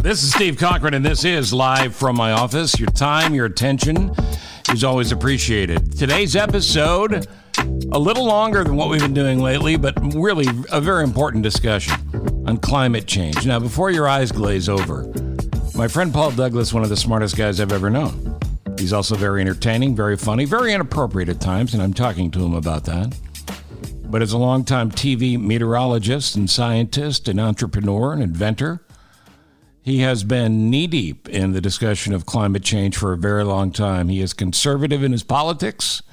This is Steve Cochran, and this is Live from my office. Your time, your attention is always appreciated. Today's episode, a little longer than what we've been doing lately, but really a very important discussion on climate change. Now, before your eyes glaze over, my friend Paul Douglas, one of the smartest guys I've ever known. He's also very entertaining, very funny, very inappropriate at times, and I'm talking to him about that. But as a longtime TV meteorologist and scientist and entrepreneur and inventor, he has been knee-deep in the discussion of climate change for a very long time. He is conservative in his politics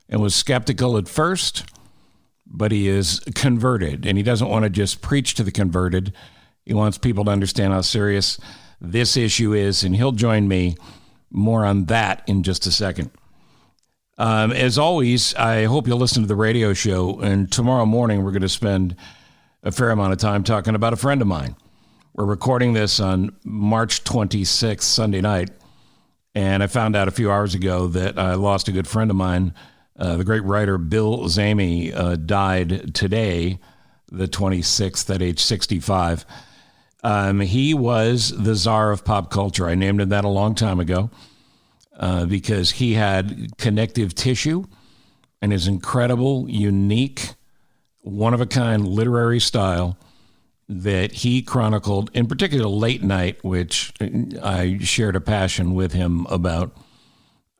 and was skeptical at first, but he is converted, and he doesn't want to just preach to the converted. He wants people to understand how serious this issue is, and he'll join me more on that in just a second. As always, I hope you'll listen to the radio show, and tomorrow morning we're going to spend a fair amount of time talking about a friend of mine. We're recording this on March 26th, Sunday night, and I found out a few hours ago that I lost a good friend of mine. The great writer Bill Zehme died today, the 26th, at age 65. He was the czar of pop culture. I named him that a long time ago because he had connective tissue and his incredible, unique, one-of-a-kind literary style that he chronicled, in particular late night, which I shared a passion with him about.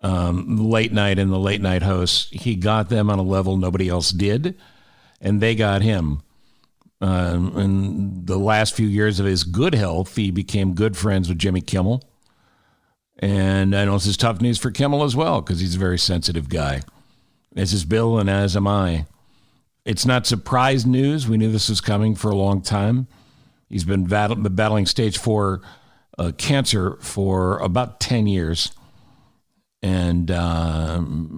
Late night and the late night hosts, he got them on a level nobody else did, and they got him. In the last few years of his good health, he became good friends with Jimmy Kimmel. And I know this is tough news for Kimmel as well, because he's a very sensitive guy. As is Bill, and as am I. It's not surprise news. We knew this was coming for a long time. He's been battling stage 4 cancer for about 10 years. And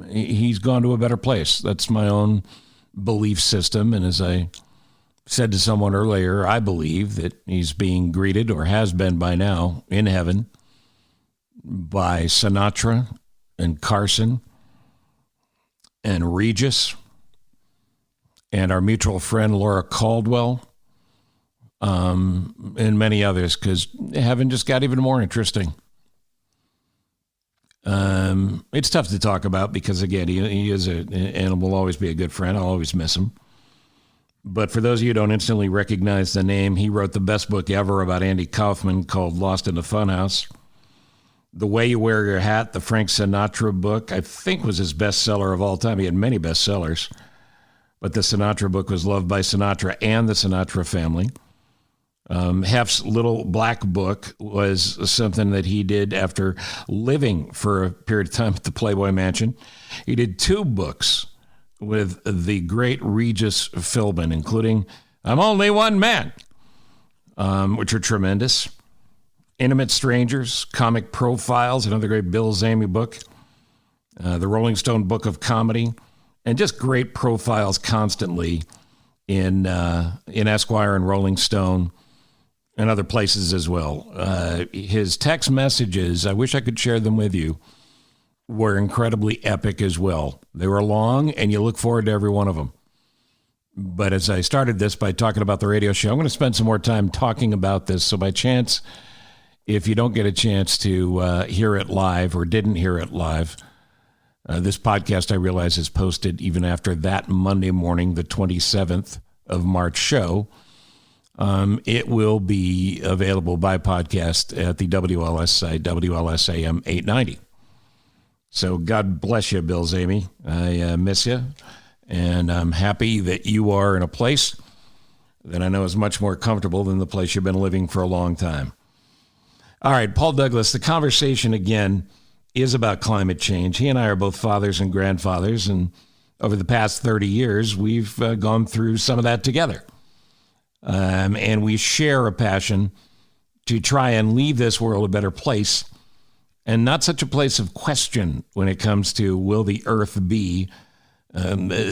he's gone to a better place. That's my own belief system. And as I said to someone earlier, I believe that he's being greeted, or has been by now, in heaven by Sinatra and Carson and Regis and our mutual friend Laura Caldwell, and many others, because heaven just got even more interesting. It's tough to talk about because, again, he is and will always be a good friend. I'll always miss him. But for those of you who don't instantly recognize the name, he wrote the best book ever about Andy Kaufman called Lost in the Funhouse. The Way You Wear Your Hat, the Frank Sinatra book, I think was his bestseller of all time. He had many bestsellers. But the Sinatra book was loved by Sinatra and the Sinatra family. Hef's Little Black Book was something that he did after living for a period of time at the Playboy Mansion. He did 2 books with the great Regis Philbin, including I'm Only One Man, which are tremendous. Intimate Strangers, Comic Profiles, another great Bill Zehme book. The Rolling Stone Book of Comedy. And just great profiles constantly in Esquire and Rolling Stone and other places as well. His text messages, I wish I could share them with you, were incredibly epic as well. They were long, and you look forward to every one of them. But as I started this by talking about the radio show, I'm going to spend some more time talking about this. So by chance, if you don't get a chance to hear it live or didn't hear it live, this podcast, I realize, is posted even after that Monday morning, the 27th of March show. It will be available by podcast at the WLS site, WLSAM 890. So God bless you, Bill Zehme. I miss you, and I'm happy that you are in a place that I know is much more comfortable than the place you've been living for a long time. All right, Paul Douglas, the conversation again is about climate change. He and I are both fathers and grandfathers, and over the past 30 years, we've gone through some of that together. And we share a passion to try and leave this world a better place, and not such a place of question when it comes to will the earth be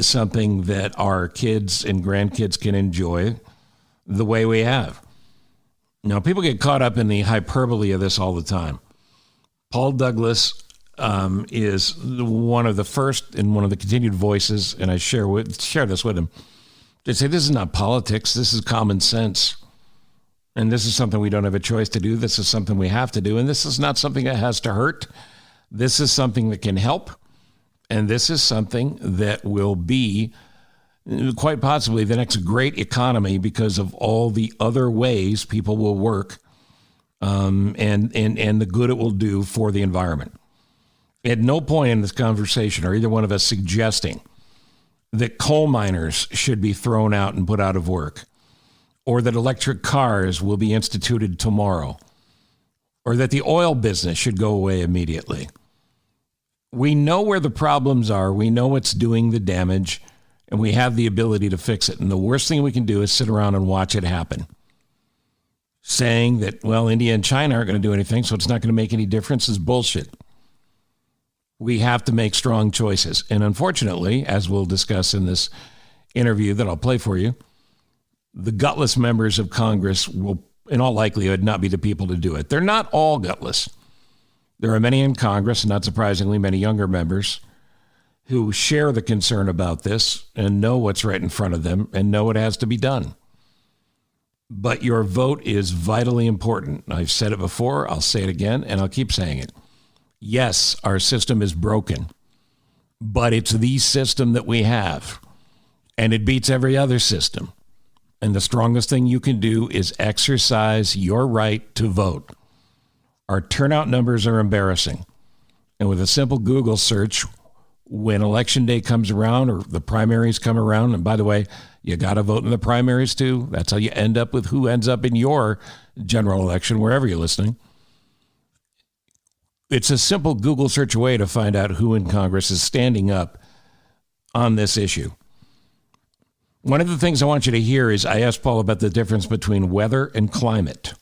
something that our kids and grandkids can enjoy the way we have. Now, people get caught up in the hyperbole of this all the time. Paul Douglas is one of the first and one of the continued voices, and I share this with him. They say, this is not politics. This is common sense. And this is something we don't have a choice to do. This is something we have to do. And this is not something that has to hurt. This is something that can help. And this is something that will be quite possibly the next great economy because of all the other ways people will work and the good it will do for the environment. At no point in this conversation are either one of us suggesting that coal miners should be thrown out and put out of work, or that electric cars will be instituted tomorrow, or that the oil business should go away immediately. We know where the problems are. We know what's doing the damage, and we have the ability to fix it. And the worst thing we can do is sit around and watch it happen. Saying that, well, India and China aren't going to do anything, so it's not going to make any difference is bullshit. We have to make strong choices. And unfortunately, as we'll discuss in this interview that I'll play for you, the gutless members of Congress will, in all likelihood, not be the people to do it. They're not all gutless. There are many in Congress, not surprisingly, many younger members who share the concern about this and know what's right in front of them and know it has to be done. But your vote is vitally important. I've said it before, I'll say it again, and I'll keep saying it. Yes, our system is broken, but it's the system that we have, and it beats every other system. And the strongest thing you can do is exercise your right to vote. Our turnout numbers are embarrassing. And with a simple Google search, when election day comes around or the primaries come around, and by the way, you got to vote in the primaries too. That's how you end up with who ends up in your general election, wherever you're listening. It's a simple Google search away to find out who in Congress is standing up on this issue. One of the things I want you to hear is I asked Paul about the difference between weather and climate.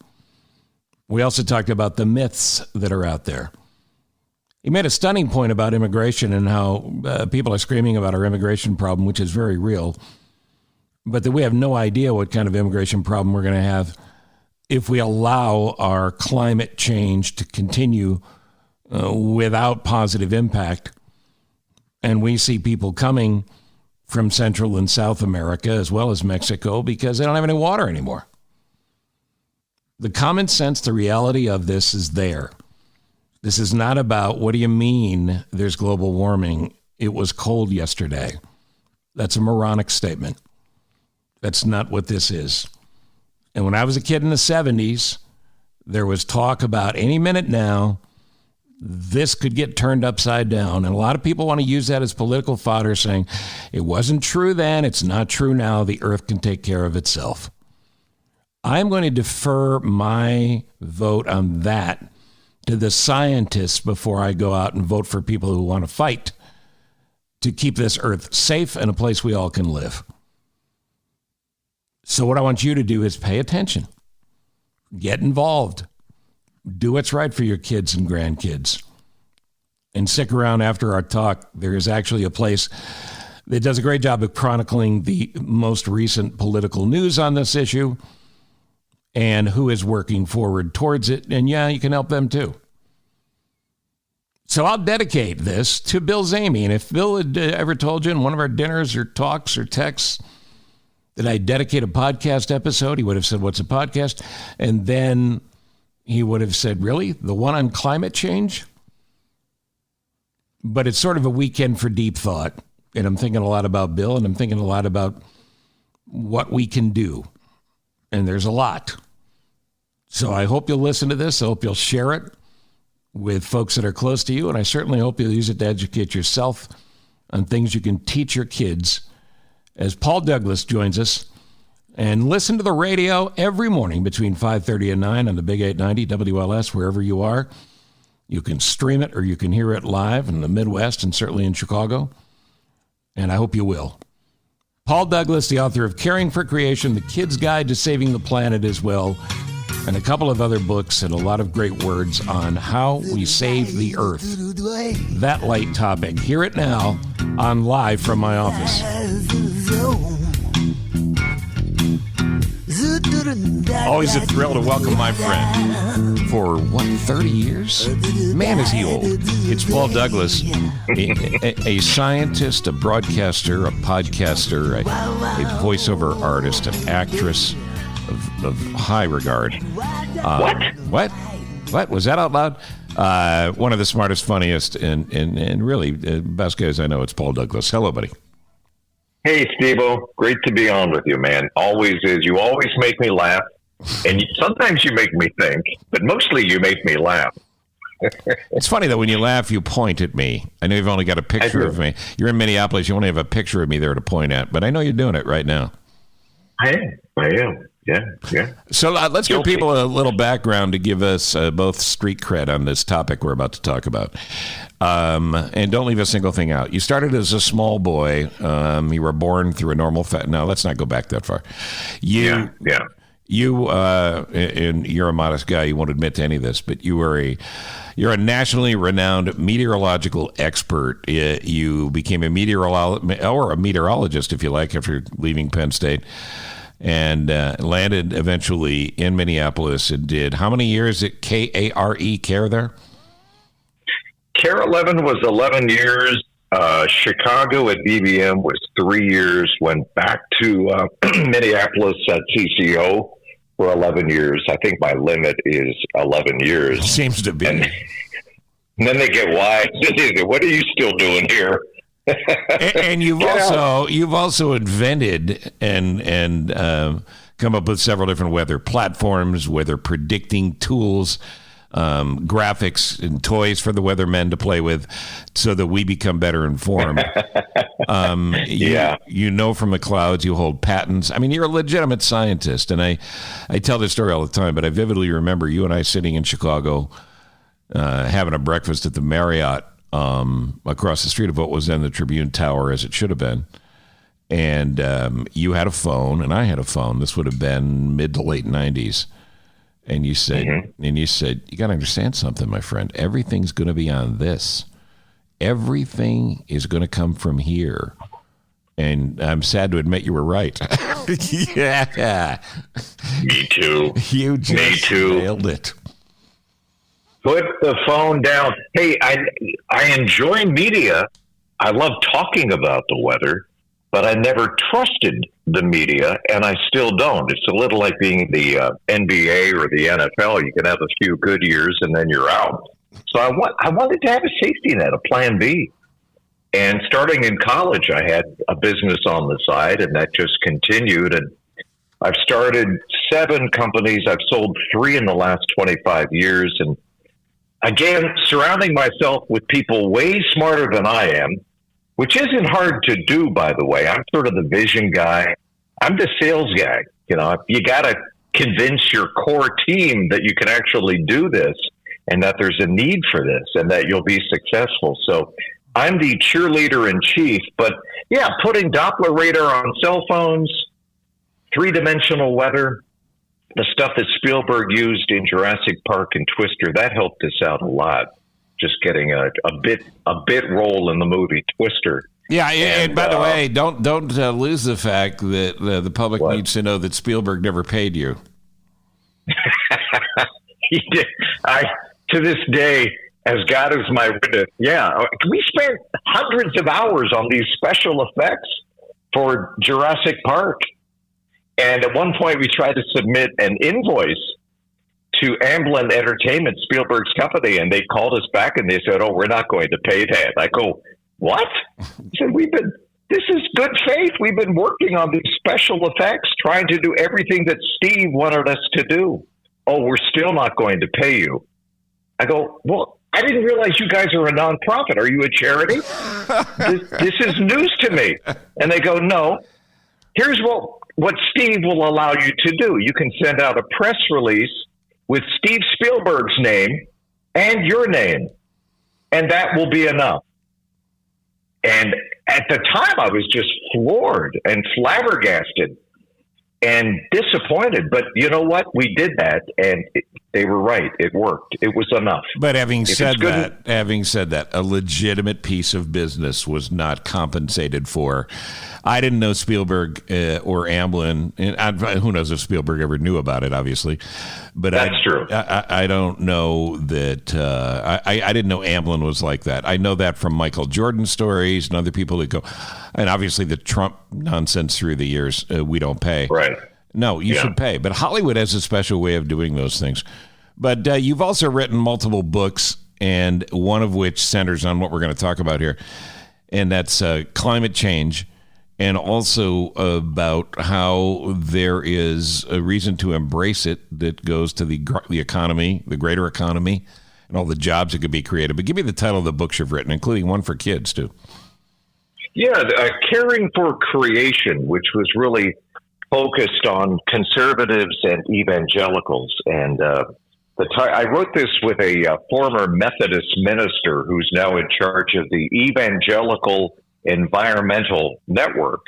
We also talked about the myths that are out there. He made a stunning point about immigration and how people are screaming about our immigration problem, which is very real, but that we have no idea what kind of immigration problem we're going to have if we allow our climate change to continue without positive impact. And we see people coming from Central and South America, as well as Mexico, because they don't have any water anymore. The common sense, the reality of this is there. This is not about, what do you mean there's global warming? It was cold yesterday. That's a moronic statement. That's not what this is. And when I was a kid in the 70s, there was talk about any minute now, this could get turned upside down. And a lot of people want to use that as political fodder, saying it wasn't true then, it's not true now, the earth can take care of itself. I'm going to defer my vote on that to the scientists before I go out and vote for people who want to fight to keep this earth safe and a place we all can live. So what I want you to do is pay attention. Get involved. Do what's right for your kids and grandkids. And stick around after our talk. There is actually a place that does a great job of chronicling the most recent political news on this issue and who is working forward towards it. And yeah, you can help them too. So I'll dedicate this to Bill Zehme. And if Bill had ever told you in one of our dinners or talks or texts that I dedicate a podcast episode, he would have said, what's a podcast? And then he would have said, really? The one on climate change? But it's sort of a weekend for deep thought. And I'm thinking a lot about Bill, and I'm thinking a lot about what we can do. And there's a lot. So I hope you'll listen to this. I hope you'll share it with folks that are close to you. And I certainly hope you'll use it to educate yourself on things you can teach your kids. As Paul Douglas joins us, and listen to the radio every morning between 5:30 and 9 on the Big 890 WLS, wherever you are. You can stream it or you can hear it live in the Midwest and certainly in Chicago. And I hope you will. Paul Douglas, the author of Caring for Creation, The Kid's Guide to Saving the Planet as well, and a couple of other books and a lot of great words on how we save the earth. That light topic. Hear it now on Live from My Office. Always a thrill to welcome my friend for, 30 years? Man, is he old. It's Paul Douglas, a scientist, a broadcaster, a podcaster, a voiceover artist, an actress, a of high regard. What was that out loud? One of the smartest, funniest, and really best guys I know. It's Paul Douglas. Hello, buddy. Hey, Steve-O. Great to be on with you, man. Always is. You always make me laugh, and sometimes you make me think, but mostly you make me laugh. It's funny that when you laugh, you point at me. I know you've only got a picture of me. You're in Minneapolis. You only have a picture of me there to point at, but I know you're doing it right now. I am. Yeah. So let's give people a little background to give us both street cred on this topic we're about to talk about. And don't leave a single thing out. You started as a small boy. You were born through a normal... No, let's not go back that far. Yeah. You, and you're a modest guy. You won't admit to any of this, but you're a nationally renowned meteorological expert. You became a meteorologist, if you like, after leaving Penn State, and landed eventually in Minneapolis and did how many years at KARE, Care there? Care 11 was 11 years. Chicago at BBM was 3 years. Went back to Minneapolis at CCO for 11 years. I think my limit is 11 years. Seems to be. And then they get wise. What are you still doing here? and you've also invented and come up with several different weather platforms, weather predicting tools, graphics and toys for the weathermen to play with so that we become better informed. You know from the clouds, you hold patents. I mean, you're a legitimate scientist. And I tell this story all the time, but I vividly remember you and I sitting in Chicago having a breakfast at the Marriott across the street of what was then the Tribune Tower, as it should have been. And you had a phone and I had a phone. This would have been mid to late 90s. And you said, you got to understand something, my friend. Everything's going to be on this. Everything is going to come from here. And I'm sad to admit you were right. Yeah. Me too. You just nailed it. Put the phone down. Hey, I enjoy media. I love talking about the weather, but I never trusted the media, and I still don't. It's a little like being the NBA or the NFL. You can have a few good years, and then you're out. So I wanted to have a safety net, a plan B. And starting in college, I had a business on the side, and that just continued. And I've started 7 companies. I've sold 3 in the last 25 years. And again, surrounding myself with people way smarter than I am, which isn't hard to do, by the way. I'm sort of the vision guy. I'm the sales guy. You know, you got to convince your core team that you can actually do this and that there's a need for this and that you'll be successful. So I'm the cheerleader in chief. But yeah, putting Doppler radar on cell phones, 3-dimensional weather, the stuff that Spielberg used in Jurassic Park and Twister, that helped us out a lot. Just getting a bit role in the movie Twister. Yeah, and by the way, don't lose the fact that the public needs to know that Spielberg never paid you. He did. To this day, as God is my witness, we spent hundreds of hours on these special effects for Jurassic Park, and at one point we tried to submit an invoice to Amblin Entertainment, Spielberg's company, and they called us back and they said, "Oh, we're not going to pay that." I go, "What?" I said, this is good faith. We've been working on these special effects, trying to do everything that Steve wanted us to do. "Oh, we're still not going to pay you." I go, "Well, I didn't realize you guys are a nonprofit. Are you a charity?" This is news to me. And they go, "No, here's what Steve will allow you to do. You can send out a press release with Steve Spielberg's name and your name, and that will be enough." And at the time, I was just floored and flabbergasted and disappointed. But you know what? We did that, and they were right. It worked. It was enough. But having said that, a legitimate piece of business was not compensated for. I didn't know Spielberg or Amblin, and who knows if Spielberg ever knew about it, obviously. But that's true. I don't know that. I didn't know Amblin was like that. I know that from Michael Jordan stories and other people that go, and obviously the Trump nonsense through the years. We don't pay. Right. No, you should pay. But Hollywood has a special way of doing those things. But you've also written multiple books, and one of which centers on what we're going to talk about here, and that's climate change, and also about how there is a reason to embrace it that goes to the economy, the greater economy, and all the jobs that could be created. But give me the title of the books you've written, including one for kids, too. Yeah, Caring for Creation, which was really focused on conservatives and evangelicals. And I wrote this with a former Methodist minister who's now in charge of the Evangelical Environmental Network,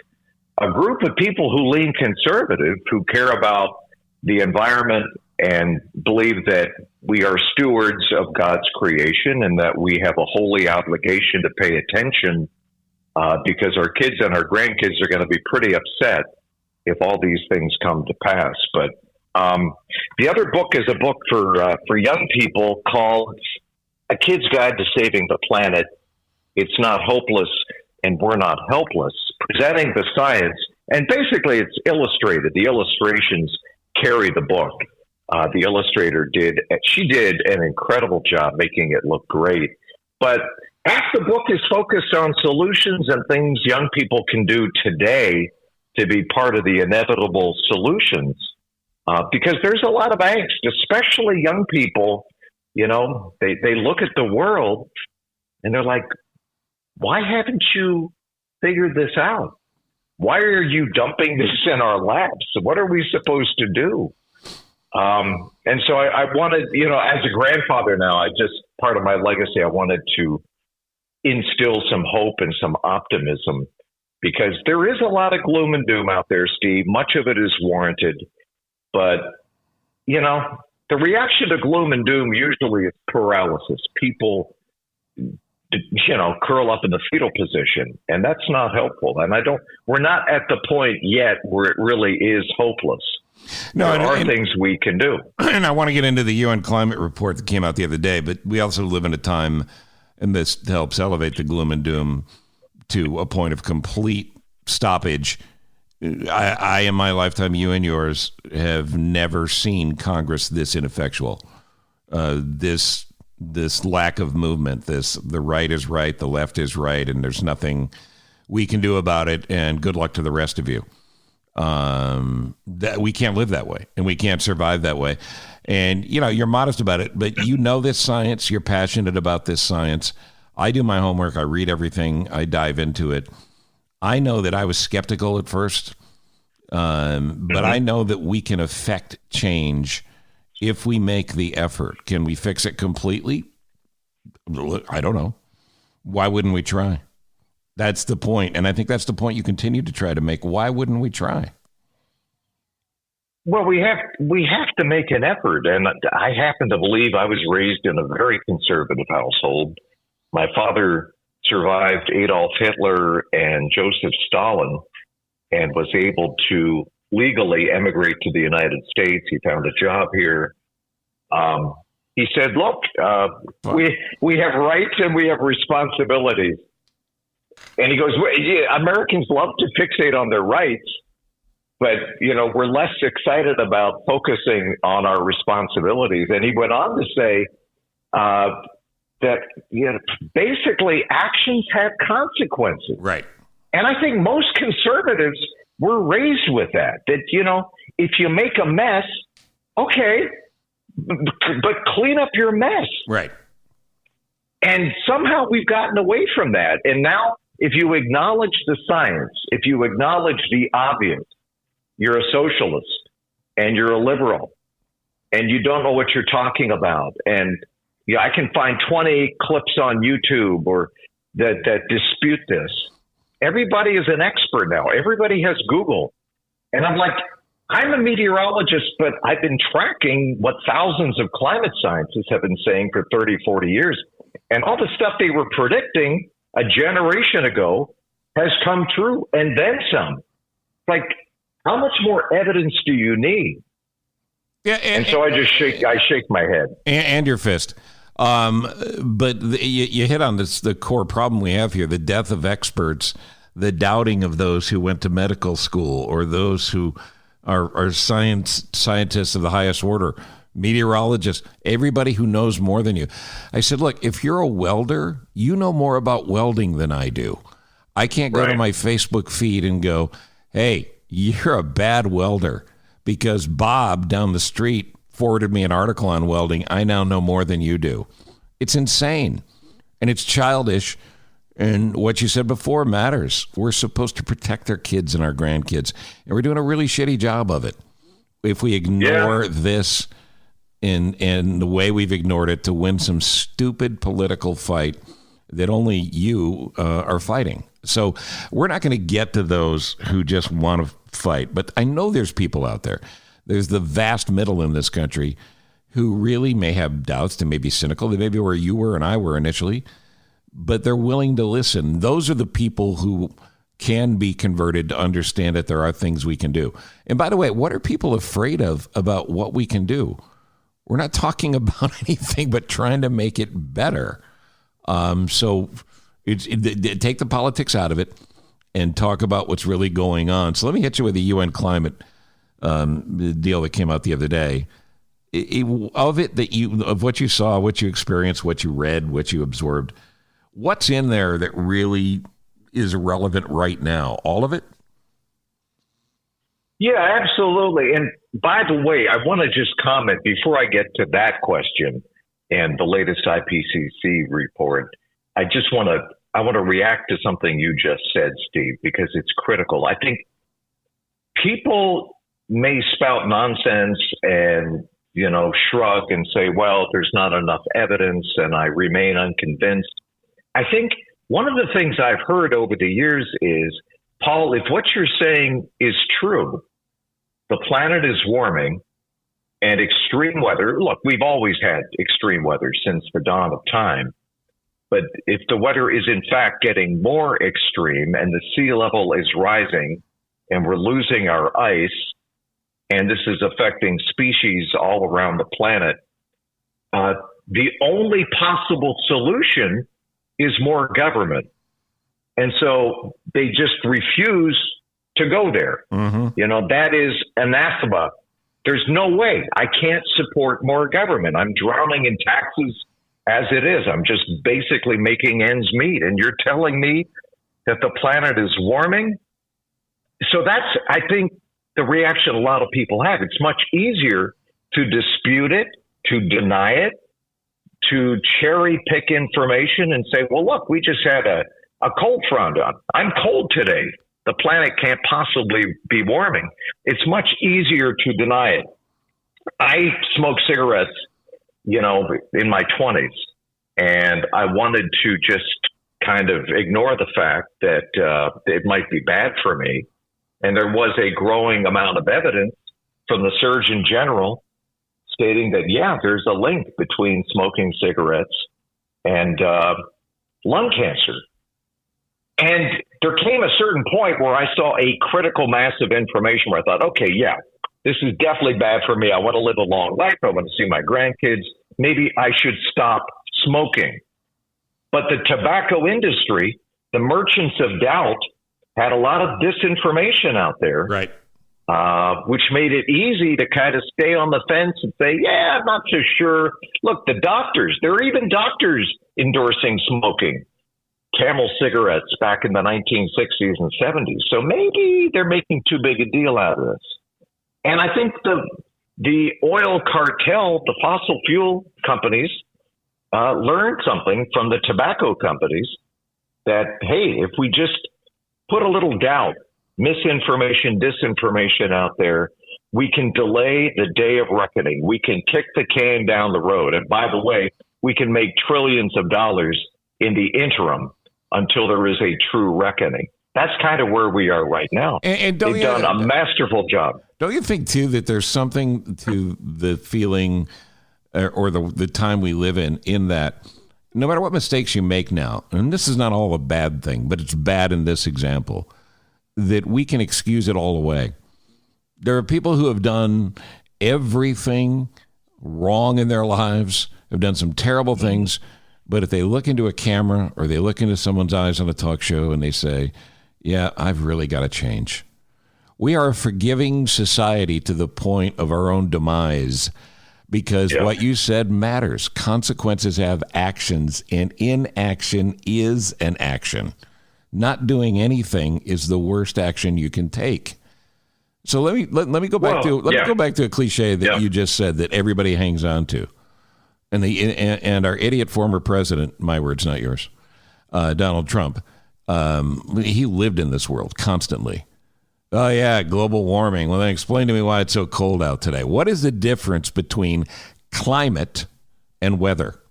a group of people who lean conservative, who care about the environment and believe that we are stewards of God's creation and that we have a holy obligation to pay attention because our kids and our grandkids are going to be pretty upset if all these things come to pass. But the other book is a book for young people called A Kid's Guide to Saving the Planet. It's Not Hopeless and We're Not Helpless, presenting the science. And basically it's illustrated. The illustrations carry the book. The illustrator did an incredible job making it look great. But half the book is focused on solutions and things young people can do today to be part of the inevitable solutions. Because there's a lot of angst, especially young people. You know, they look at the world and they're like, why haven't you figured this out? Why are you dumping this in our laps? What are we supposed to do? And so I wanted, you know, as a grandfather now, part of my legacy, I wanted to instill some hope and some optimism, because there is a lot of gloom and doom out there, Steve. Much of it is warranted. But, you know, the reaction to gloom and doom usually is paralysis. People, you know, curl up in the fetal position, and that's not helpful. And we're not at the point yet where it really is hopeless. No, there are things we can do. And I want to get into the UN climate report that came out the other day, but we also live in a time, and this helps elevate the gloom and doom to a point of complete stoppage. I in my lifetime, you and yours, have never seen Congress this ineffectual. This lack of movement, the right is right, the left is right, and there's nothing we can do about it, and good luck to the rest of you. That we can't live that way, and we can't survive that way. And, you know, you're modest about it, but you know this science, you're passionate about this science. I do my homework, I read everything, I dive into it. I know that I was skeptical at first, but I know that we can affect change if we make the effort. Can we fix it completely? I don't know. Why wouldn't we try? That's the point. And I think that's the point you continue to try to make. Why wouldn't we try? Well, we have to make an effort. And I happen to believe I was raised in a very conservative household. My father survived Adolf Hitler and Joseph Stalin and was able to legally emigrate to the United States. He found a job here. He said, look, we have rights and we have responsibilities. And he goes, well, yeah, Americans love to fixate on their rights, but, you know, we're less excited about focusing on our responsibilities. And he went on to say that, you know, basically actions have consequences. Right. And I think most conservatives were raised with that, you know, if you make a mess, okay, but clean up your mess. Right. And somehow we've gotten away from that. And now, if you acknowledge the science, if you acknowledge the obvious, you're a socialist and you're a liberal and you don't know what you're talking about. And yeah, I can find 20 clips on YouTube or that dispute this. Everybody is an expert now. Everybody has Google. And I'm like, I'm a meteorologist, but I've been tracking what thousands of climate scientists have been saying for 30, 40 years. And all the stuff they were predicting a generation ago has come true, and then some. Like, how much more evidence do you need? Yeah, and so I shake my head and your fist. But you hit on the core problem we have here: the death of experts, the doubting of those who went to medical school or those who our scientists of the highest order, meteorologists, everybody who knows more than you. I said, look, if you're a welder, you know more about welding than I do. I can't go to my Facebook feed and go, hey, you're a bad welder because Bob down the street forwarded me an article on welding. I now know more than you do. It's insane and it's childish. And what you said before matters. We're supposed to protect our kids and our grandkids, and we're doing a really shitty job of it. If we ignore this in the way we've ignored it to win some stupid political fight that only you are fighting. So we're not going to get to those who just want to fight. But I know there's people out there. There's the vast middle in this country who really may have doubts. They may be cynical. They may be where you were and I were initially. But they're willing to listen. Those are the people who can be converted to understand that there are things we can do. And by the way, what are people afraid of about what we can do? We're not talking about anything but trying to make it better. So take the politics out of it and talk about what's really going on. So let me hit you with the UN climate deal that came out the other day. Of what you saw, what you experienced, what you read, what you absorbed, what's in there that really is relevant right now? All of it? Yeah, absolutely. And by the way, I want to just comment before I get to that question and the latest IPCC report. I want to react to something you just said, Steve, because it's critical. I think people may spout nonsense and, shrug and say, well, there's not enough evidence and I remain unconvinced. I think one of the things I've heard over the years is, Paul, if what you're saying is true, the planet is warming and extreme weather. Look, we've always had extreme weather since the dawn of time. But if the weather is in fact getting more extreme and the sea level is rising and we're losing our ice, and this is affecting species all around the planet, the only possible solution is more government. And so they just refuse to go there. Mm-hmm. That is anathema. There's no way. I can't support more government. I'm drowning in taxes as it is. I'm just basically making ends meet. And you're telling me that the planet is warming? So that's, I think, the reaction a lot of people have. It's much easier to dispute it, to deny it, to cherry pick information and say, well, look, we just had a cold front on. I'm cold today. The planet can't possibly be warming. It's much easier to deny it. I smoked cigarettes, in my 20s, and I wanted to just kind of ignore the fact that it might be bad for me. And there was a growing amount of evidence from the Surgeon General stating that, yeah, there's a link between smoking cigarettes and lung cancer. And there came a certain point where I saw a critical mass of information where I thought, okay, yeah, this is definitely bad for me. I want to live a long life. I want to see my grandkids. Maybe I should stop smoking. But the tobacco industry, the merchants of doubt, had a lot of disinformation out there. Right. Which made it easy to kind of stay on the fence and say, yeah, I'm not so sure. Look, the doctors, there are even doctors endorsing smoking Camel cigarettes back in the 1960s and 70s. So maybe they're making too big a deal out of this. And I think the oil cartel, the fossil fuel companies, learned something from the tobacco companies that, hey, if we just put a little doubt, misinformation, disinformation out there, we can delay the day of reckoning. We can kick the can down the road. And by the way, we can make trillions of dollars in the interim until there is a true reckoning. That's kind of where we are right now. And they've done a masterful job. Don't you think, too, that there's something to the feeling or the time we live in that no matter what mistakes you make now, and this is not all a bad thing, but it's bad in this example, that we can excuse it all away. There are people who have done everything wrong in their lives, have done some terrible things, but if they look into a camera or they look into someone's eyes on a talk show and they say, yeah, I've really got to change. We are a forgiving society to the point of our own demise because what you said matters. Consequences have actions, and inaction is an action. Not doing anything is the worst action you can take. So let me go back to a cliche that you just said that everybody hangs on to, and our idiot former president, my words, not yours, Donald Trump. He lived in this world constantly. Oh yeah, global warming. Well, then explain to me why it's so cold out today. What is the difference between climate and weather?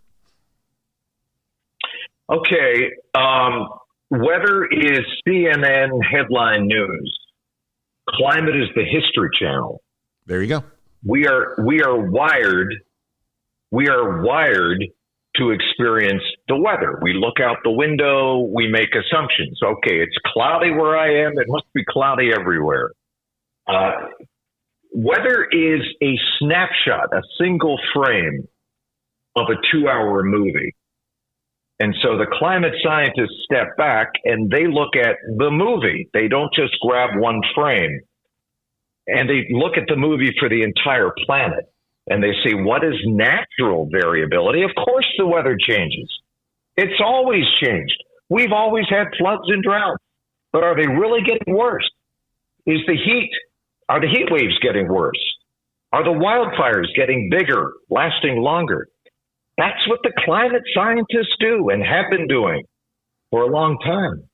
Okay, weather is CNN headline news. Climate is the History Channel. There you go. We are wired to experience the weather. We look out the window, we make assumptions. Okay, it's cloudy where I am, it must be cloudy everywhere. Weather is a snapshot, a single frame of a 2-hour movie. And so the climate scientists step back and they look at the movie. They don't just grab one frame. And they look at the movie for the entire planet. And they say, what is natural variability? Of course the weather changes. It's always changed. We've always had floods and droughts. But are they really getting worse? Are the heat waves getting worse? Are the wildfires getting bigger, lasting longer? That's what the climate scientists do and have been doing for a long time.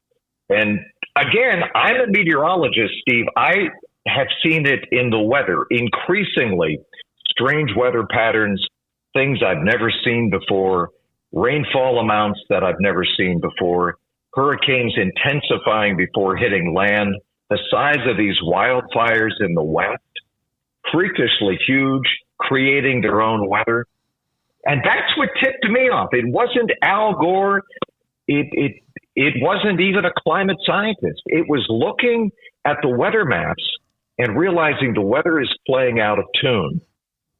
And again, I'm a meteorologist, Steve. I have seen it in the weather increasingly. Strange weather patterns, things I've never seen before, rainfall amounts that I've never seen before, hurricanes intensifying before hitting land, the size of these wildfires in the West, freakishly huge, creating their own weather. And that's what tipped me off. It wasn't Al Gore. It wasn't even a climate scientist. It was looking at the weather maps and realizing the weather is playing out of tune.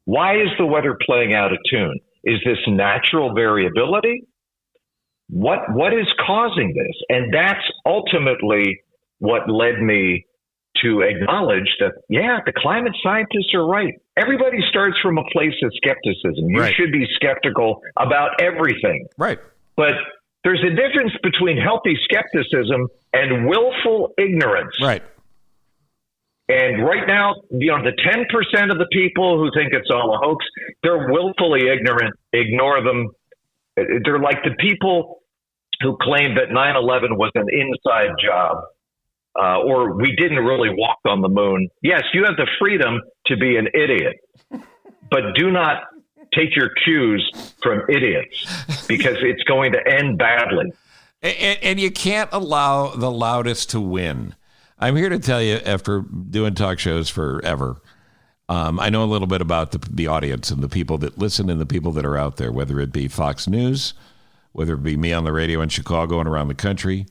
Why is the weather playing out of tune? Is this natural variability? What is causing this? And that's ultimately what led me to acknowledge that, the climate scientists are right. Everybody starts from a place of skepticism. You should be skeptical about everything. Right. But there's a difference between healthy skepticism and willful ignorance. Right. And right now, the 10% of the people who think it's all a hoax, they're willfully ignorant. Ignore them. They're like the people who claim that 9/11 was an inside job, or we didn't really walk on the moon. Yes, you have the freedom to be an idiot, but do not take your cues from idiots because it's going to end badly. And you can't allow the loudest to win. I'm here to tell you, after doing talk shows forever, I know a little bit about the audience and the people that listen and the people that are out there, whether it be Fox News, whether it be me on the radio in Chicago and around the country,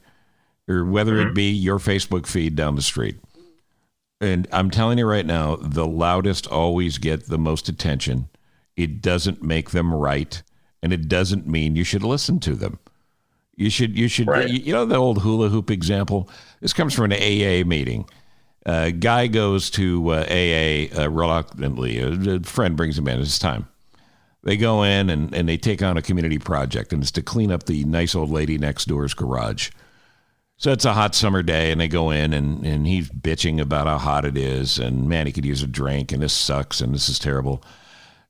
or whether it be your Facebook feed down the street. And I'm telling you right now, the loudest always get the most attention. It doesn't make them right, and it doesn't mean you should listen to them. You should, the old hula hoop example? This comes from an AA meeting. A guy goes to AA reluctantly. A friend brings him in. It's time. They go in and they take on a community project, and it's to clean up the nice old lady next door's garage. So it's a hot summer day, and they go in, and he's bitching about how hot it is, and man, he could use a drink, and this sucks, and this is terrible.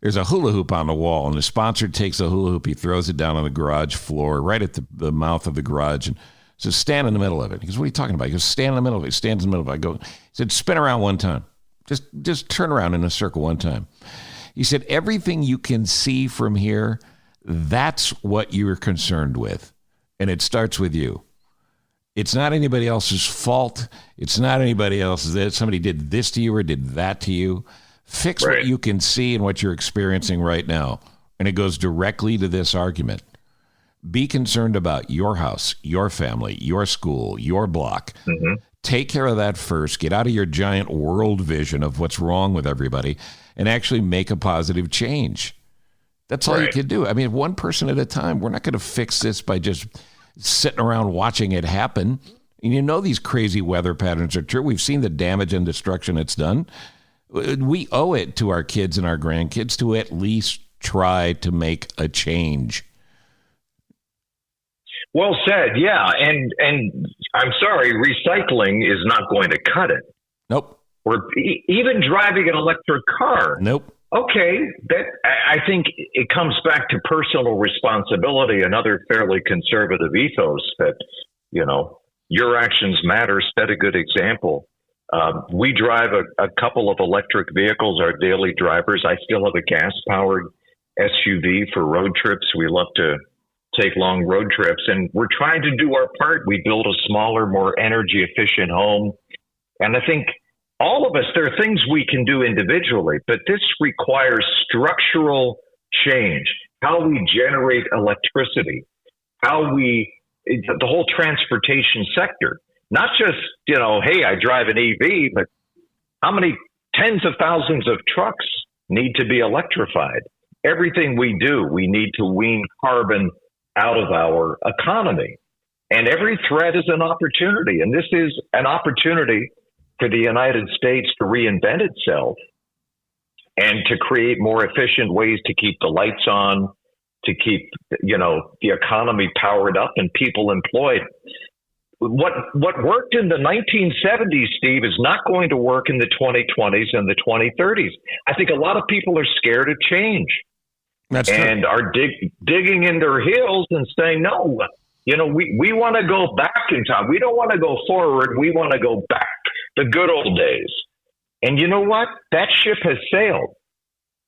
There's a hula hoop on the wall, and the sponsor takes the hula hoop, he throws it down on the garage floor, right at the mouth of the garage, and says, stand in the middle of it. He goes, what are you talking about? He goes, stand in the middle of it. He stands in the middle of it. He said, spin around one time. Just turn around in a circle one time. He said, everything you can see from here, that's what you're concerned with. And it starts with you. It's not anybody else's fault. It's not anybody else's that somebody did this to you or did that to you. Fix what you can see and what you're experiencing right now. And it goes directly to this argument. Be concerned about your house, your family, your school, your block. Mm-hmm. Take care of that first. Get out of your giant world vision of what's wrong with everybody and actually make a positive change. That's all you can do. I mean, one person at a time. We're not going to fix this by just sitting around watching it happen. And you know these crazy weather patterns are true. We've seen the damage and destruction it's done. We owe it to our kids and our grandkids to at least try to make a change. Well said. Yeah. And I'm sorry, recycling is not going to cut it. Nope. Or even driving an electric car. Nope. Okay. I think it comes back to personal responsibility, another fairly conservative ethos that, your actions matter. Set a good example. We drive a couple of electric vehicles, our daily drivers. I still have a gas-powered SUV for road trips. We love to take long road trips, and we're trying to do our part. We build a smaller, more energy-efficient home. And I think all of us, there are things we can do individually, but this requires structural change. How we generate electricity, the whole transportation sector. Not just, hey, I drive an EV, but how many tens of thousands of trucks need to be electrified? Everything we do, we need to wean carbon out of our economy. And every threat is an opportunity. And this is an opportunity for the United States to reinvent itself and to create more efficient ways to keep the lights on, to keep, the economy powered up and people employed. What worked in the 1970s, Steve, is not going to work in the 2020s and the 2030s. I think a lot of people are scared of change. That's and true. Are digging in their heels and saying, no, we want to go back in time. We don't want to go forward. We want to go back, the good old days. And you know what? That ship has sailed.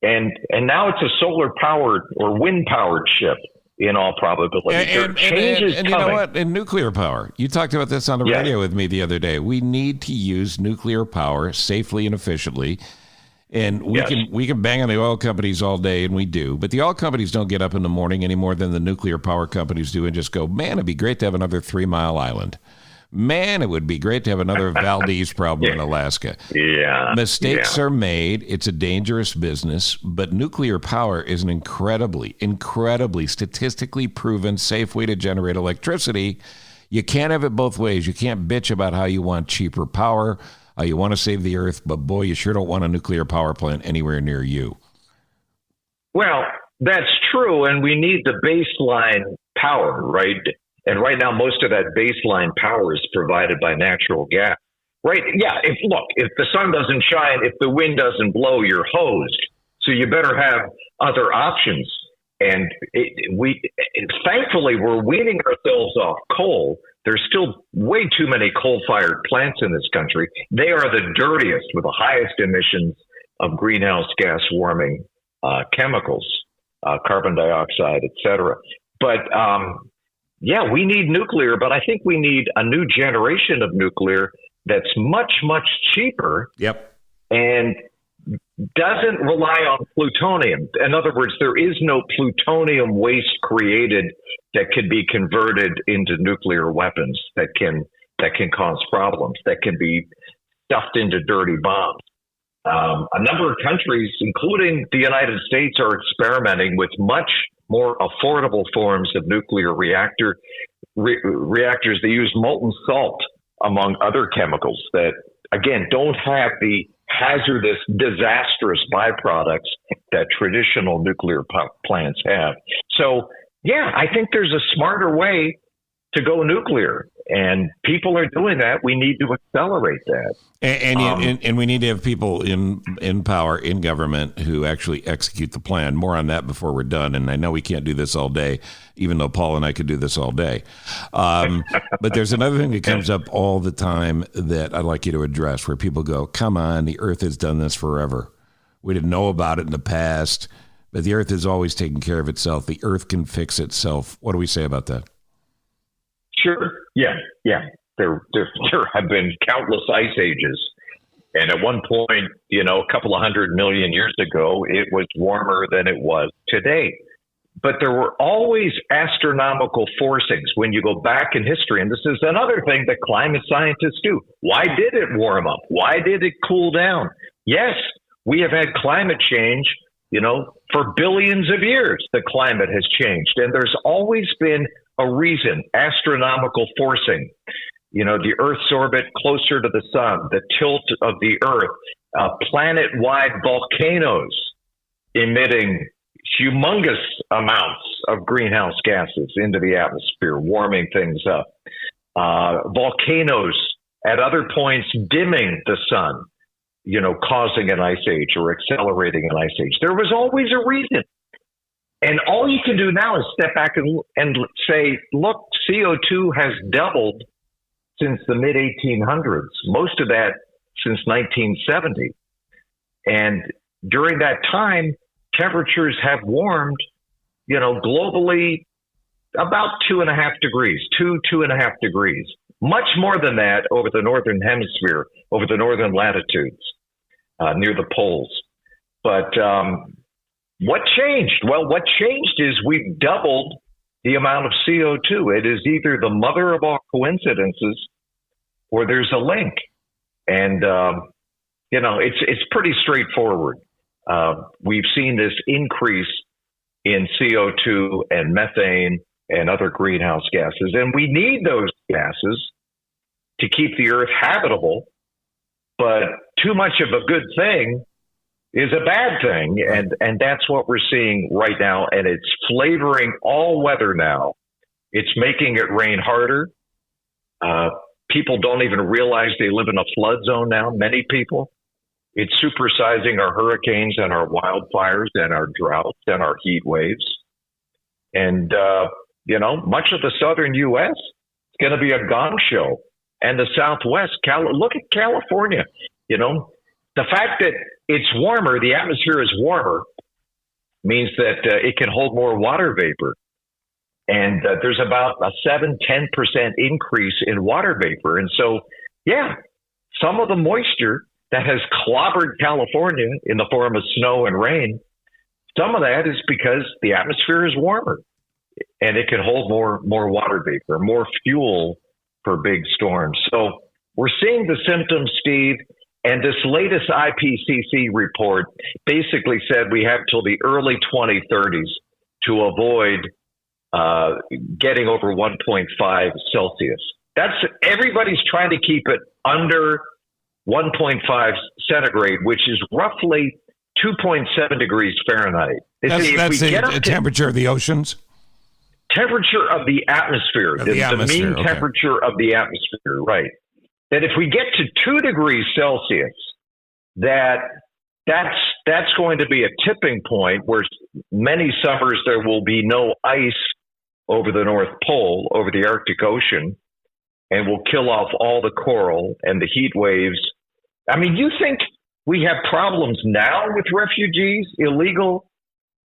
And now it's a solar-powered or wind-powered ship. In all probability, and you know what? And nuclear power. You talked about this on the radio with me the other day. We need to use nuclear power safely and efficiently. And we can bang on the oil companies all day, and we do. But the oil companies don't get up in the morning any more than the nuclear power companies do and just go, man, it'd be great to have another 3 Mile Island. Man, it would be great to have another Valdez problem in Alaska. Yeah. Mistakes are made. It's a dangerous business, but nuclear power is an incredibly, incredibly statistically proven safe way to generate electricity. You can't have it both ways. You can't bitch about how you want cheaper power, how you want to save the earth, but boy, you sure don't want a nuclear power plant anywhere near you. Well, that's true, and we need the baseline power, right? And right now, most of that baseline power is provided by natural gas. Right? Yeah. If the sun doesn't shine, if the wind doesn't blow, you're hosed. So you better have other options. And thankfully, we're weaning ourselves off coal. There's still way too many coal-fired plants in this country. They are the dirtiest with the highest emissions of greenhouse gas warming chemicals, carbon dioxide, et cetera. But we need nuclear, but I think we need a new generation of nuclear that's much, much cheaper. Yep. And doesn't rely on plutonium. In other words, there is no plutonium waste created that can be converted into nuclear weapons that can cause problems, that can be stuffed into dirty bombs. A number of countries, including the United States, are experimenting with much more affordable forms of nuclear reactors. They use molten salt, among other chemicals that, again, don't have the hazardous, disastrous byproducts that traditional nuclear plants have. So, I think there's a smarter way to go nuclear, and people are doing that. We need to accelerate that. And we need to have people in power, in government, who actually execute the plan. More on that before we're done. And I know we can't do this all day, even though Paul and I could do this all day. But there's another thing that comes up all the time that I'd like you to address, where people go, come on, the Earth has done this forever. We didn't know about it in the past, but the Earth has always taken care of itself. The Earth can fix itself. What do we say about that? Sure. Yeah. There have been countless ice ages. And at one point, a couple of 100 million years ago, it was warmer than it was today. But there were always astronomical forcings when you go back in history. And this is another thing that climate scientists do. Why did it warm up? Why did it cool down? Yes, we have had climate change, for billions of years. The climate has changed. And there's always been a reason, astronomical forcing. the Earth's orbit closer to the sun, the tilt of the Earth, planet-wide volcanoes emitting humongous amounts of greenhouse gases into the atmosphere, warming things up. Volcanoes at other points dimming the sun, causing an ice age or accelerating an ice age. There was always a reason. And all you can do now is step back and say, look, CO2 has doubled since the mid-1800s, most of that since 1970. And during that time, temperatures have warmed, globally about 2.5 degrees, 2.5 degrees, much more than that over the northern hemisphere, over the northern latitudes, near the poles. But what changed? Well, what changed is we've doubled the amount of CO2. It is either the mother of all coincidences or there's a link. And, it's pretty straightforward. We've seen this increase in CO2 and methane and other greenhouse gases, and we need those gases to keep the Earth habitable. But too much of a good thing is a bad thing, and that's what we're seeing right now, and it's flavoring all weather now. It's making it rain harder. People don't even realize they live in a flood zone now, many people. It's supersizing our hurricanes and our wildfires and our droughts and our heat waves. And, much of the southern U.S. is going to be a gong show. And the Southwest, look at California. The fact that it's warmer, the atmosphere is warmer, means that it can hold more water vapor. And there's about a 7-10% increase in water vapor. And so, some of the moisture that has clobbered California in the form of snow and rain, some of that is because the atmosphere is warmer and it can hold more water vapor, more fuel for big storms. So we're seeing the symptoms, Steve, and this latest IPCC report basically said we have till the early 2030s to avoid getting over 1.5 Celsius. Everybody's trying to keep it under 1.5 centigrade, which is roughly 2.7 degrees Fahrenheit. That's the temperature of the oceans? Temperature of the atmosphere. The mean temperature of the atmosphere, right. That if we get to 2 degrees Celsius, that's going to be a tipping point where many summers there will be no ice over the North Pole, over the Arctic Ocean, and will kill off all the coral and the heat waves. I mean, you think we have problems now with refugees, illegal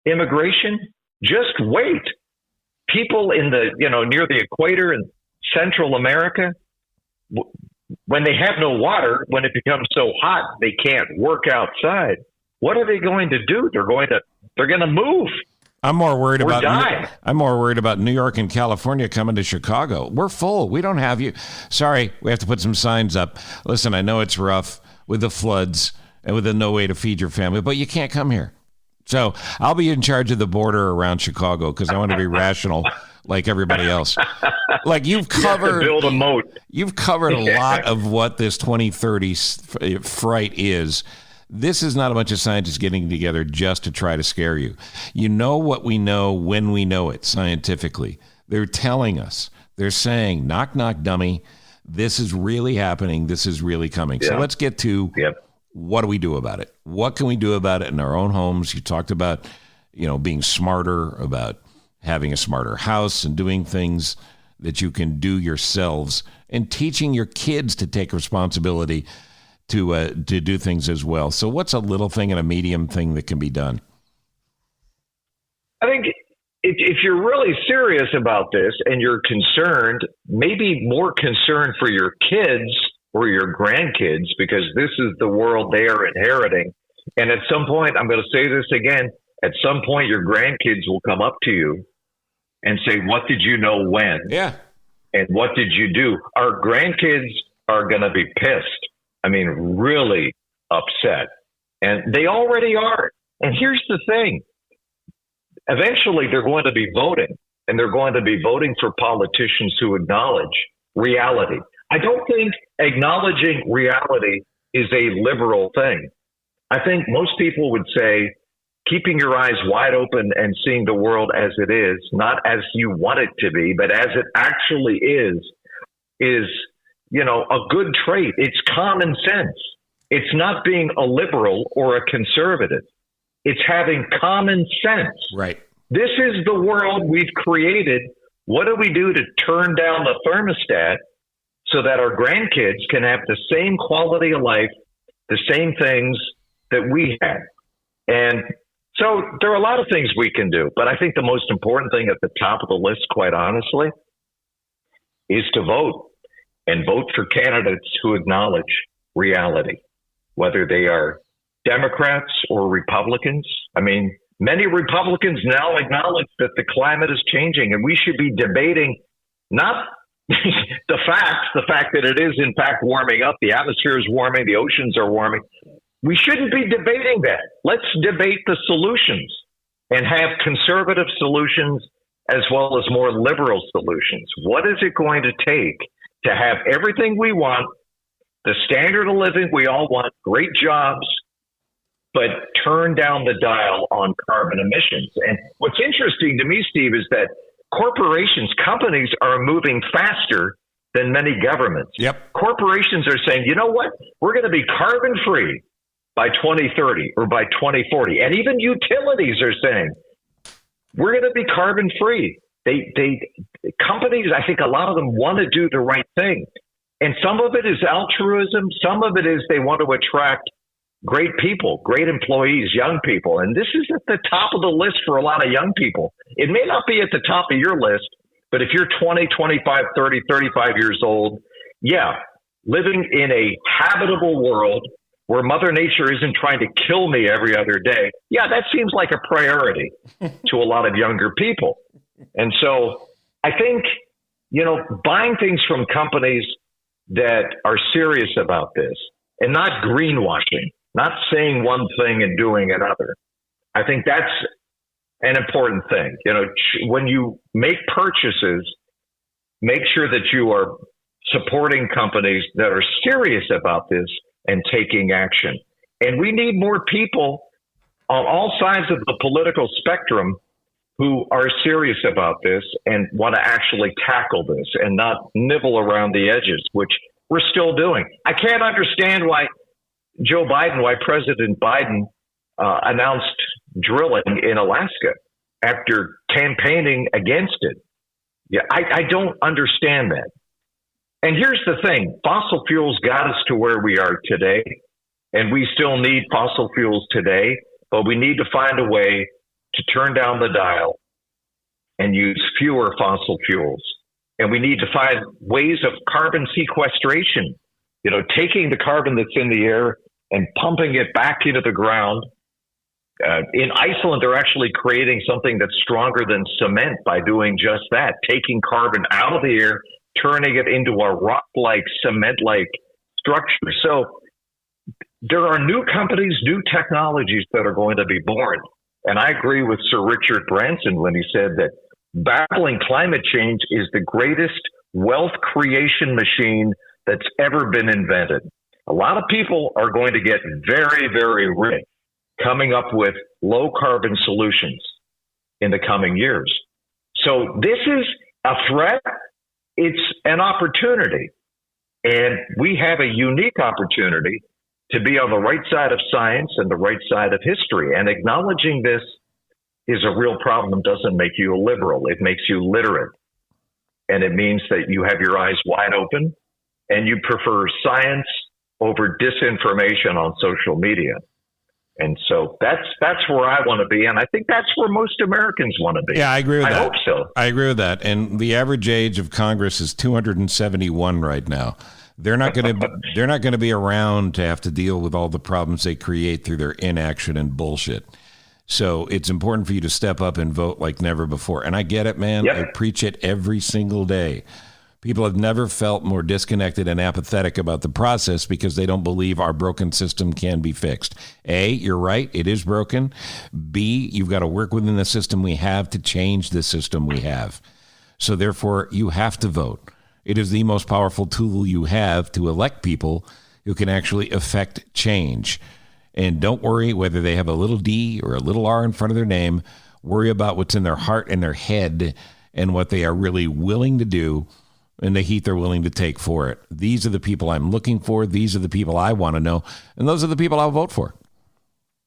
immigration? Just wait. People in near the equator in Central America, when they have no water, when it becomes so hot they can't work outside, what are they going to do? They're going to move. I'm more worried about New York and California coming to Chicago. We're full. We don't have you. Sorry, we have to put some signs up. Listen, I know it's rough with the floods and with no way to feed your family, but you can't come here. So I'll be in charge of the border around Chicago because I want to be rational like everybody else. Like you've covered, build a moat. You've covered a lot of what this 2030 fright is. This is not a bunch of scientists getting together just to try to scare you. You know what we know when we know it scientifically. They're telling us. They're saying, knock, knock, dummy. This is really happening. This is really coming. Yeah. So let's get to what do we do about it? What can we do about it in our own homes? You talked about, being smarter, about having a smarter house and doing things that you can do yourselves and teaching your kids to take responsibility to do things as well. So what's a little thing and a medium thing that can be done? I think if you're really serious about this and you're concerned, maybe more concerned for your kids or your grandkids, because this is the world they are inheriting. And at some point, I'm going to say this again, at some point your grandkids will come up to you and say, what did you know when? Yeah. And what did you do? Our grandkids are going to be pissed. I mean, really upset. And they already are. And here's the thing. Eventually, they're going to be voting, and they're going to be voting for politicians who acknowledge reality. I don't think acknowledging reality is a liberal thing. I think most people would say keeping your eyes wide open and seeing the world as it is, not as you want it to be, but as it actually is, a good trait. It's common sense. It's not being a liberal or a conservative. It's having common sense. Right. This is the world we've created. What do we do to turn down the thermostat so that our grandkids can have the same quality of life, the same things that we had? And so there are a lot of things we can do, but I think the most important thing at the top of the list, quite honestly, is to vote, and vote for candidates who acknowledge reality, whether they are Democrats or Republicans. I mean, many Republicans now acknowledge that the climate is changing, and we should be debating not the fact that it is in fact warming up, the atmosphere is warming, the oceans are warming. We shouldn't be debating that. Let's debate the solutions and have conservative solutions as well as more liberal solutions. What is it going to take to have everything we want, the standard of living we all want, great jobs, but turn down the dial on carbon emissions? And what's interesting to me, Steve, is that companies are moving faster than many governments. Yep. Corporations are saying, you know what? We're going to be carbon free by 2030 or by 2040. And even utilities are saying, we're going to be carbon free. Companies, I think a lot of them want to do the right thing. And some of it is altruism. Some of it is they want to attract great people, great employees, young people. And this is at the top of the list for a lot of young people. It may not be at the top of your list, but if you're 20, 25, 30, 35 years old, living in a habitable world where Mother Nature isn't trying to kill me every other day, that seems like a priority to a lot of younger people. And so I think, buying things from companies that are serious about this and not greenwashing, not saying one thing and doing another, I think that's an important thing. When you make purchases, make sure that you are supporting companies that are serious about this and taking action. And we need more people on all sides of the political spectrum who are serious about this and want to actually tackle this and not nibble around the edges, which we're still doing. I can't understand why President Biden announced drilling in Alaska after campaigning against it. I don't understand that. And here's the thing, fossil fuels got us to where we are today, and we still need fossil fuels today, but we need to find a way to turn down the dial and use fewer fossil fuels. And we need to find ways of carbon sequestration, taking the carbon that's in the air and pumping it back into the ground. In Iceland, they're actually creating something that's stronger than cement by doing just that, taking carbon out of the air, turning it into a rock-like, cement-like structure. So there are new companies, new technologies that are going to be born. And I agree with Sir Richard Branson when he said that battling climate change is the greatest wealth creation machine that's ever been invented. A lot of people are going to get very, very rich coming up with low-carbon solutions in the coming years. So this is a threat. It's an opportunity, and we have a unique opportunity to be on the right side of science and the right side of history. And acknowledging this is a real problem. Doesn't make you a liberal. It makes you literate. And it means that you have your eyes wide open and you prefer science over disinformation on social media. And so that's where I want to be. And I think that's where most Americans want to be. Yeah, I agree with that. I hope so. I agree with that. And the average age of Congress is 271 right now. They're not going to be around to have to deal with all the problems they create through their inaction and bullshit. So it's important for you to step up and vote like never before. And I get it, man. Yep. I preach it every single day. People have never felt more disconnected and apathetic about the process because they don't believe our broken system can be fixed. A, you're right. It is broken. B, you've got to work within the system we have to change the system we have. So therefore, you have to vote. It is the most powerful tool you have to elect people who can actually affect change. And don't worry whether they have a little D or a little R in front of their name. Worry about what's in their heart and their head and what they are really willing to do and the heat they're willing to take for it. These are the people I'm looking for. These are the people I want to know. And those are the people I'll vote for.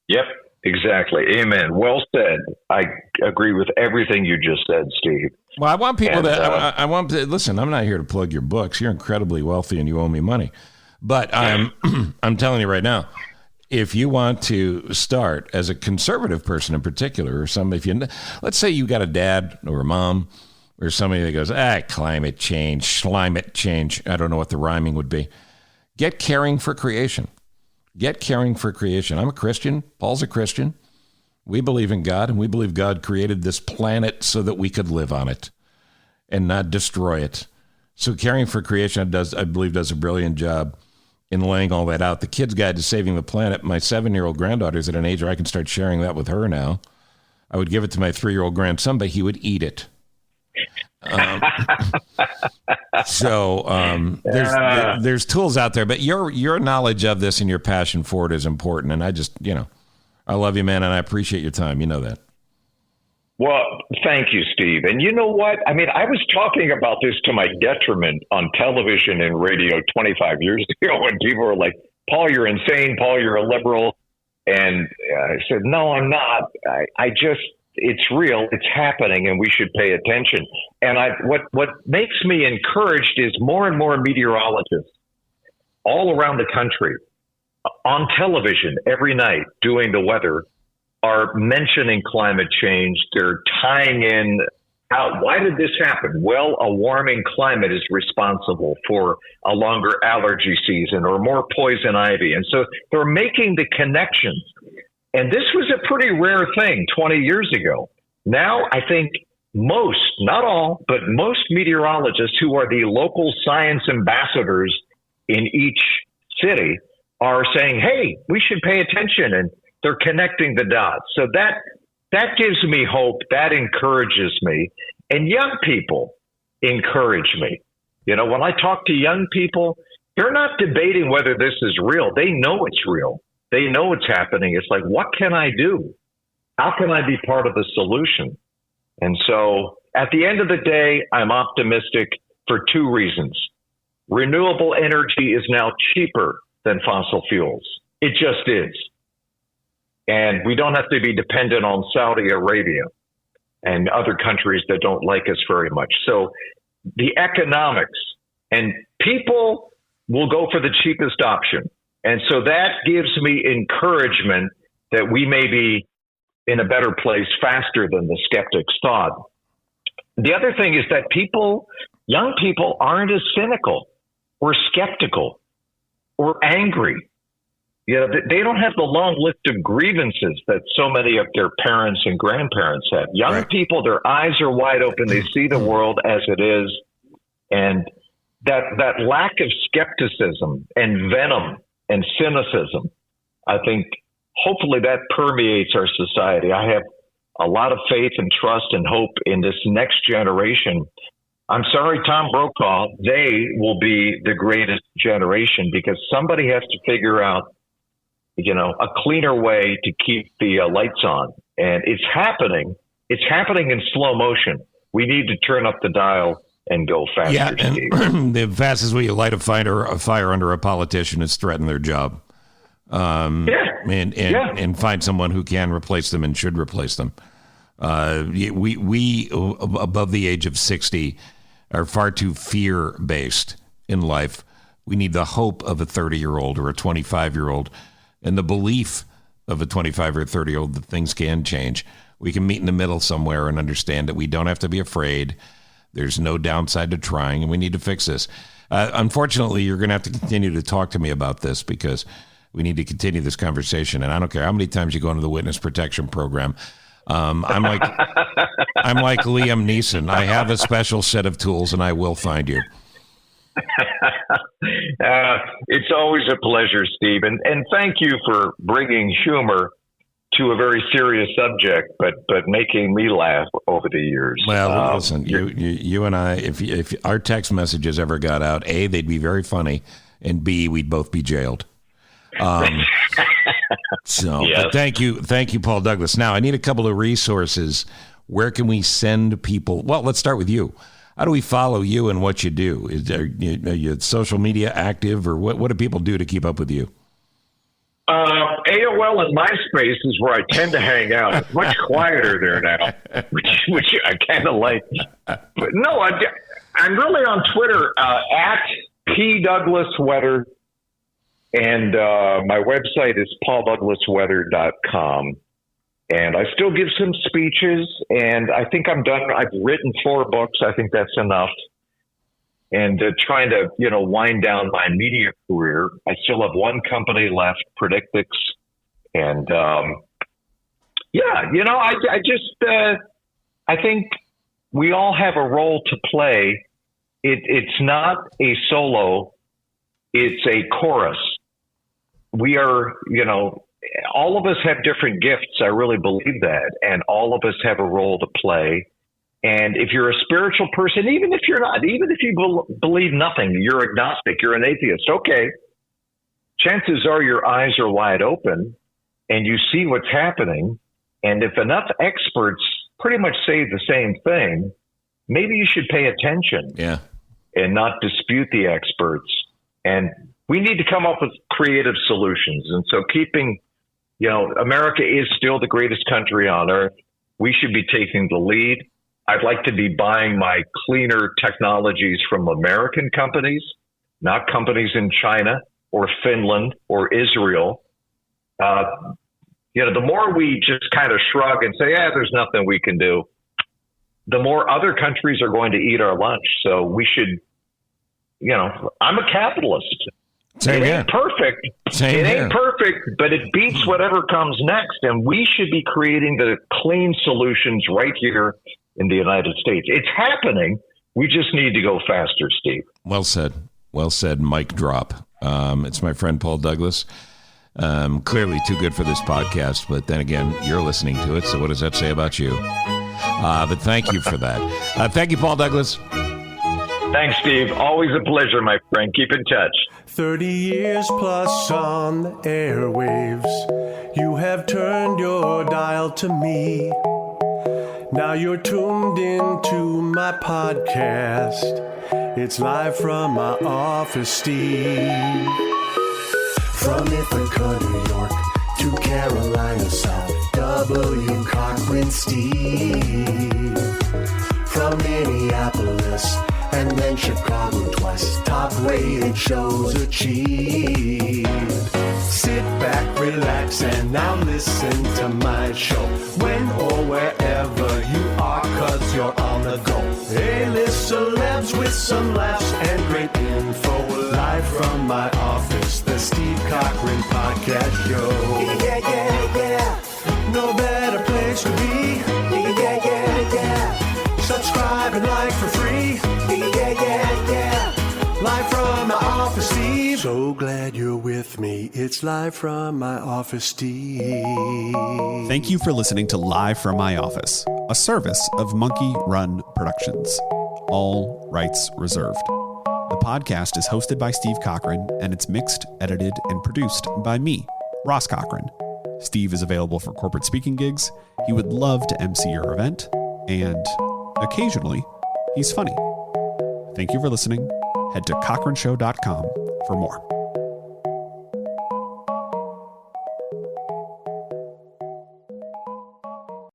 Yep, exactly. Amen. Well said. I agree with everything you just said, Steve. Well, I want people I want to listen. I'm not here to plug your books. You're incredibly wealthy and you owe me money. But I'm telling you right now, if you want to start as a conservative person in particular, or let's say you got a dad or a mom or somebody that goes, climate change. I don't know what the rhyming would be. Get caring for creation. Get caring for creation. I'm a Christian. Paul's a Christian. We believe in God, and we believe God created this planet so that we could live on it and not destroy it. So caring for creation, I believe, does a brilliant job in laying all that out. The Kid's Guide to Saving the Planet. My 7-year-old granddaughter's at an age where I can start sharing that with her now. I would give it to my 3-year-old grandson, but he would eat it. There's tools out there, but your knowledge of this and your passion for it is important. And I just, I love you, man, and I appreciate your time. You know that. Well, thank you, Steve. And you know what? I mean, I was talking about this to my detriment on television and radio 25 years ago when people were like, Paul, you're insane. Paul, you're a liberal. And I said, no, I'm not. It's real. It's happening, and we should pay attention. And what makes me encouraged is more and more meteorologists all around the country on television every night doing the weather are mentioning climate change. They're tying in why did this happen? Well, a warming climate is responsible for a longer allergy season or more poison ivy. And so they're making the connections. And this was a pretty rare thing 20 years ago. Now, I think most, not all, but most meteorologists who are the local science ambassadors in each city are saying, hey, we should pay attention. And they're connecting the dots. So that gives me hope. That encourages me. And young people encourage me. When I talk to young people, they're not debating whether this is real. They know it's real. They know it's happening. It's like, what can I do? How can I be part of the solution? And so at the end of the day, I'm optimistic for 2 reasons. Renewable energy is now cheaper than fossil fuels. It just is. And we don't have to be dependent on Saudi Arabia and other countries that don't like us very much. So the economics, and people will go for the cheapest option. And so that gives me encouragement that we may be in a better place faster than the skeptics thought. The other thing is that young people aren't as cynical or skeptical or angry. They don't have the long list of grievances that so many of their parents and grandparents had. Young people, their eyes are wide open. They see the world as it is. And that lack of skepticism and venom and cynicism, I think hopefully that permeates our society. I have a lot of faith and trust and hope in this next generation. I'm sorry, Tom Brokaw, they will be the greatest generation because somebody has to figure out, a cleaner way to keep the lights on. And it's happening. It's happening in slow motion. We need to turn up the dial and go faster. Yeah, and the fastest way you light a fire under a politician is threaten their job. And find someone who can replace them and should replace them. We above the age of 60 are far too fear-based in life. We need the hope of a 30-year-old or a 25-year-old and the belief of a 25 or 30-year-old that things can change. We can meet in the middle somewhere and understand that we don't have to be afraid. There's no downside to trying, and we need to fix this. Unfortunately, you're going to have to continue to talk to me about this because we need to continue this conversation. And I don't care how many times you go into the witness protection program. I'm like Liam Neeson. I have a special set of tools, and I will find you. It's always a pleasure, Steve. And thank you for bringing humor to a very serious subject, but making me laugh over the years. Well, listen, you and I, if our text messages ever got out, A, they'd be very funny, and B, we'd both be jailed. So Yes. but thank you, Paul Douglas. Now I need a couple of resources. Where can we send people? Well, let's start with you. How do we follow you and what you do? Are you social media active, or what do people do to keep up with you? AOL and MySpace is where I tend to hang out. It's much quieter there now, which I kind of like. But no, I'm really on Twitter at pdouglasweather, and my website is pauldouglasweather.com. And I still give some speeches, and I think I'm done. I've written 4 books. I think that's enough. And trying to, wind down my media career. I still have one company left, Predictix. And, I think we all have a role to play. It's not a solo. It's a chorus. We are, all of us have different gifts. I really believe that. And all of us have a role to play. And if you're a spiritual person, even if you're not, even if you believe nothing, you're agnostic, you're an atheist, okay. Chances are your eyes are wide open and you see what's happening. And if enough experts pretty much say the same thing, maybe you should pay attention and not dispute the experts. And we need to come up with creative solutions. And so keeping, America is still the greatest country on earth. We should be taking the lead. I'd like to be buying my cleaner technologies from American companies, not companies in China or Finland or Israel. The more we just kind of shrug and say, there's nothing we can do, the more other countries are going to eat our lunch. So we should, I'm a capitalist. Same it here. ain't perfect. Same it here. ain't perfect, but it beats whatever comes next. And we should be creating the clean solutions right here in the United States. It's happening. We just need to go faster, Steve. Well said. Well said. Mic drop. It's my friend Paul Douglas. Clearly too good for this podcast, but then again, you're listening to it. So what does that say about you? But thank you for that. Thank you, Paul Douglas. Thanks, Steve. Always a pleasure, my friend. Keep in touch. 30 years plus on the airwaves, you have turned your dial to me. Now you're tuned into my podcast. It's live from my office, Steve. From Ithaca, New York, to Carolina South, W. Cochran Steve. From Minneapolis and then Chicago twice, top-rated shows achieved. Sit back, relax, and now listen to my show. When or wherever you are, 'cause you're on the go. A-list celebs with some laughs and great info. Live from my office, the Steve Cochran Podcast Show. Yeah, yeah, yeah. No better place to be. Yeah, yeah, yeah, yeah. Subscribe and like for free. Yeah, yeah, yeah. Live from my office, Steve. So glad you're with me. It's live from my office, Steve. Thank you for listening to Live from My Office, a service of Monkey Run Productions. All rights reserved. The podcast is hosted by Steve Cochran, and it's mixed, edited, and produced by me, Ross Cochran. Steve is available for corporate speaking gigs. He would love to MC your event, and occasionally, he's funny. Thank you for listening. Head to cochranshow.com for more.